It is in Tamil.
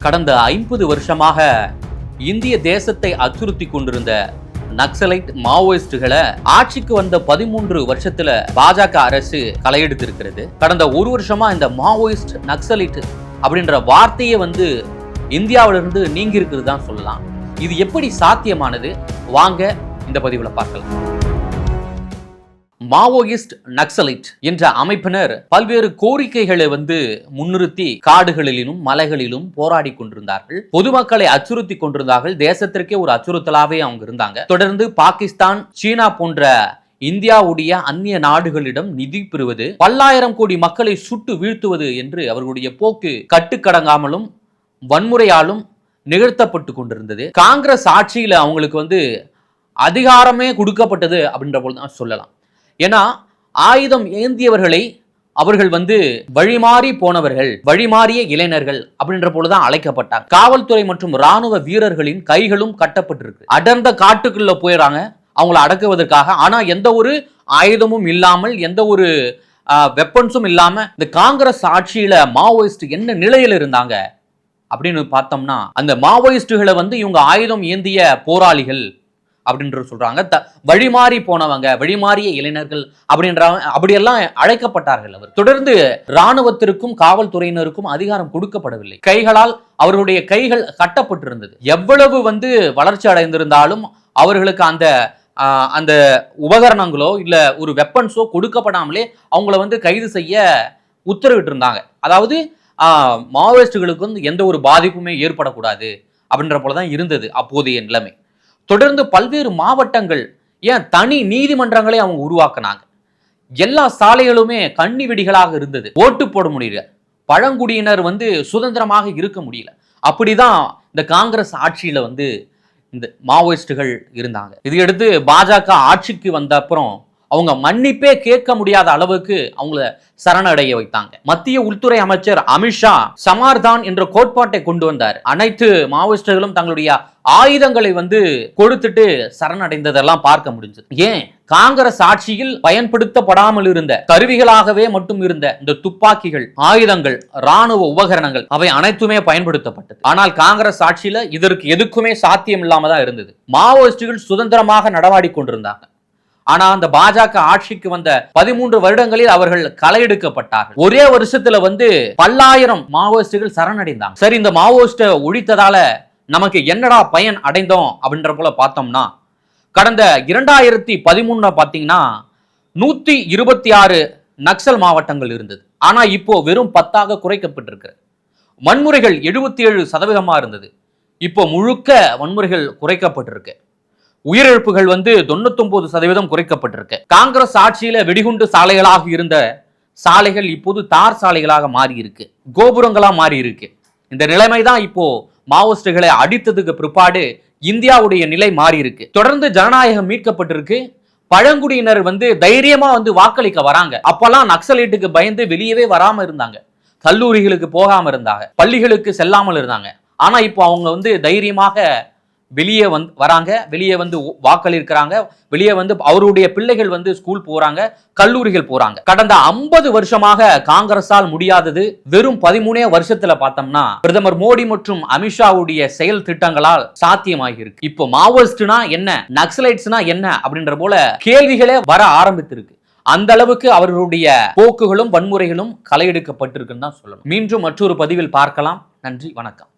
கடந்த 50 வருஷமாக இந்திய தேசத்தை அச்சுறுத்தி கொண்டிருந்த நக்சலைட் மாவோயிஸ்டுகளை ஆட்சிக்கு வந்த 13 வருஷத்துல பாஜக அரசு களையெடுத்திருக்கிறது. கடந்த ஒரு வருஷமா இந்த மாவோயிஸ்ட் நக்சலைட் அப்படின்ற வார்த்தையே இந்தியாவிலிருந்து நீங்கி இருக்கிறது தான் சொல்லலாம். இது எப்படி சாத்தியமானது? வாங்க இந்த பதிவுல பார்க்கலாம். மாவோயிஸ்ட் நக்சலைட் என்ற அமைப்பினர் பல்வேறு கோரிக்கைகளை முன்னிறுத்தி காடுகளிலும் மலைகளிலும் போராடி கொண்டிருந்தார்கள். பொதுமக்களை அச்சுறுத்தி கொண்டிருந்தார்கள். தேசத்திற்கே ஒரு அச்சுறுத்தலாவே அவங்க இருந்தாங்க. தொடர்ந்து பாகிஸ்தான், சீனா போன்ற இந்தியாவுடைய அந்நிய நாடுகளிடம் நிதி பெறுவது, பல்லாயிரம் கோடி மக்களை சுட்டு வீழ்த்துவது என்று அவர்களுடைய போக்கு கட்டுக்கடங்காமலும் வன்முறையாலும் நிகழ்த்தப்பட்டு கொண்டிருந்தது. காங்கிரஸ் ஆட்சியில அவங்களுக்கு அதிகாரமே கொடுக்கப்பட்டது அப்படின்ற போல தான் சொல்லலாம். ஏன்னா ஆயுதம் ஏந்தியவர்களை அவர்கள் வழிமாறி போனவர்கள், வழிமாறிய இளைஞர்கள் அப்படின்ற போலதான் அழைக்கப்பட்டார். காவல்துறை மற்றும் ராணுவ வீரர்களின் கைகளும் கட்டப்பட்டிருக்கு. அடர்ந்த காட்டுக்குள்ள போயிடறாங்க அவங்களை அடக்குவதற்காக. ஆனா எந்த ஒரு ஆயுதமும் இல்லாமல், எந்த ஒரு வெப்பன்ஸும் இல்லாம இந்த காங்கிரஸ் ஆட்சியில மாவோயிஸ்ட் என்ன நிலையில இருந்தாங்க அப்படின்னு பார்த்தோம்னா, அந்த மாவோயிஸ்டுகளை இவங்க ஆயுதம் ஏந்திய போராளிகள் அப்படின்ற சொல்றாங்க. வழிமாறி போனவங்க, வழிமாறிய இளைஞர்கள் அப்படியெல்லாம் அழைக்கப்பட்டார்கள். அவர் தொடர்ந்து ராணுவத்திற்கும் காவல்துறையினருக்கும் அதிகாரம் கொடுக்கப்படவில்லை. கைகளால் அவர்களுடைய கைகள் கட்டப்பட்டிருந்தது. எவ்வளவு வளர்ச்சி அடைந்திருந்தாலும் அவர்களுக்கு அந்த உபகரணங்களோ இல்ல ஒரு வெப்பன்ஸோ கொடுக்கப்படாமலே அவங்கள கைது செய்ய உத்தரவிட்டு இருந்தாங்க. அதாவது மாவோயிஸ்டுகளுக்கு எந்த ஒரு பாதிப்புமே ஏற்படக்கூடாது அப்படின்ற போலதான் இருந்தது அப்போதைய நிலைமை. தொடர்ந்து பல்வேறு மாவட்டங்கள், ஏன் தனி நீதிமன்றங்களை அவங்க உருவாக்குனாங்க. எல்லா சாலைகளுமே கண்ணி வெடிகளாக இருந்தது. ஓட்டு போட முடியல. பழங்குடியினர் சுதந்திரமாக இருக்க முடியல. அப்படிதான் இந்த காங்கிரஸ் ஆட்சியில இந்த மாவோயிஸ்டுகள் இருந்தாங்க. இதையடுத்து பாஜக ஆட்சிக்கு வந்த அப்புறம் அவங்க மன்னிப்பே கேட்க முடியாத அளவுக்கு அவங்கள சரணடைய வைத்தாங்க. மத்திய உள்துறை அமைச்சர் அமித்ஷா சமார்தான் என்ற கோட்பாட்டை கொண்டு வந்தார். அனைத்து மாவோயிஸ்டுகளும் தங்களுடைய ஆயுதங்களை கொடுத்துட்டு சரணடைந்ததெல்லாம் பார்க்க முடிஞ்சது. ஏன் காங்கிரஸ் ஆட்சியில் பயன்படுத்தப்படாமல் இருந்த கருவிகளாகவே மட்டும் இருந்த இந்த துப்பாக்கிகள், ஆயுதங்கள், ராணுவ உபகரணங்கள் அவை அனைத்துமே பயன்படுத்தப்பட்டது. ஆனால் காங்கிரஸ் ஆட்சியில இதற்கு எதுக்குமே சாத்தியம் இல்லாம தான் இருந்தது. மாவோயிஸ்டுகள் சுதந்திரமாக நடமாடி கொண்டிருந்தாங்க. ஆனா அந்த பாஜக ஆட்சிக்கு வந்த 13 வருடங்களில் அவர்கள் களையெடுக்கப்பட்டார்கள். ஒரே வருஷத்துல பல்லாயிரம் மாவோயிஸ்டுகள் சரணடைந்தாங்க. சரி, இந்த மாவோயிஸ்ட ஒழித்ததால நமக்கு என்னடா பயன் அடைந்தோம் அப்படின்ற போல பார்த்தோம்னா, கடந்த 2013 பார்த்தீங்கன்னா 126 நக்சல் மாவட்டங்கள் இருந்தது. ஆனா இப்போ வெறும் 10 குறைக்கப்பட்டிருக்கு. வன்முறைகள் 77% இருந்தது. இப்போ முழுக்க வன்முறைகள் குறைக்கப்பட்டிருக்கு. உயிரிழப்புகள் 99% குறைக்கப்பட்டிருக்கு. காங்கிரஸ் ஆட்சியில வெடிகுண்டு சாலைகளாக இருந்த சாலைகள் இப்போது தார் சாலைகளாக மாறி இருக்கு, கோபுரங்களா மாறி இருக்கு. இந்த நிலைமை தான் இப்போ மாவோயிஸ்டுகளை அடித்ததுக்கு பிற்பாடு இந்தியாவுடைய நிலை மாறி இருக்கு. தொடர்ந்து ஜனநாயகம் மீட்கப்பட்டிருக்கு. பழங்குடியினர் தைரியமா வாக்களிக்க வராங்க. அப்பெல்லாம் நக்சலைட்டுக்கு பயந்து வெளியவே வராம இருந்தாங்க. கல்லூரிகளுக்கு போகாம இருந்தாங்க, பள்ளிகளுக்கு செல்லாமல் இருந்தாங்க. ஆனா இப்போ அவங்க தைரியமாக வெளியே வராங்க, வெளியே வாக்களிக்கிறாங்க, வெளியே அவருடைய பிள்ளைகள் ஸ்கூல் போறாங்க, கல்லூரிகள் போறாங்க. கடந்த 50 வருஷமாக காங்கிரஸால் முடியாதது வெறும் 13 வருஷத்துல பார்த்தோம்னா பிரதமர் மோடி மற்றும் அமித்ஷாவுடைய செயல் திட்டங்களால் சாத்தியமாகி இருக்கு. இப்போ மாவோயிஸ்ட்னா என்ன, நக்சலைட்ஸ்னா என்ன அப்படின்ற போல கேள்விகளே வர ஆரம்பித்திருக்கு. அந்த அளவுக்கு அவர்களுடைய போக்குகளும் வன்முறைகளும் களையெடுக்கப்பட்டிருக்குன்னு தான் சொல்லணும். மீண்டும் மற்றொரு பதிவில் பார்க்கலாம். நன்றி, வணக்கம்.